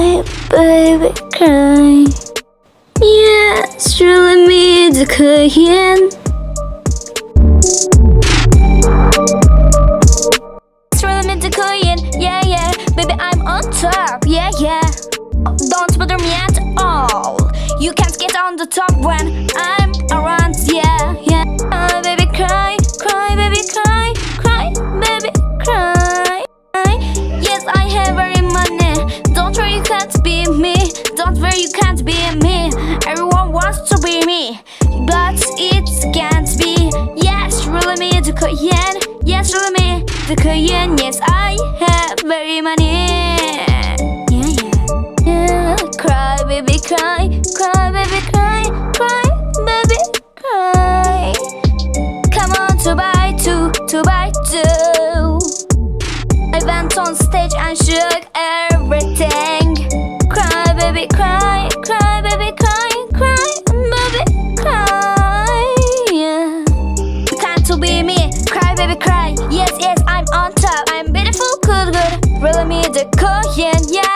cry, baby, cry. Yeah, it's really me, the Korean. It's really me, the Korean. Yeah, yeah, baby, I'm on top. Yeah, yeah. Don't bother me at all. You can't get on the top when I'm around. Yeah, yeah. Baby, cry, cry, baby, cry, cry, baby, cry. Yes, I have very money. Don't worry, you can't be me. Don't worry, you can't be me. Everyone wants to be me, but it can't be. Yes, really me, the Korean. Yes, really me, the Korean. Yes, I have very money. Yeah, yeah, yeah. Cry, baby, cry, cry, baby, cry, cry, baby, cry. Come on, to buy two, to buy two. I went on stage and shook everything. Cry, baby, cry, cry, baby, cry, cry, baby, cry. Yeah. You can't to be me, cry, baby, cry. Yes, yes, I'm on top. I'm beautiful, good, good. Really me, the Korean, yeah.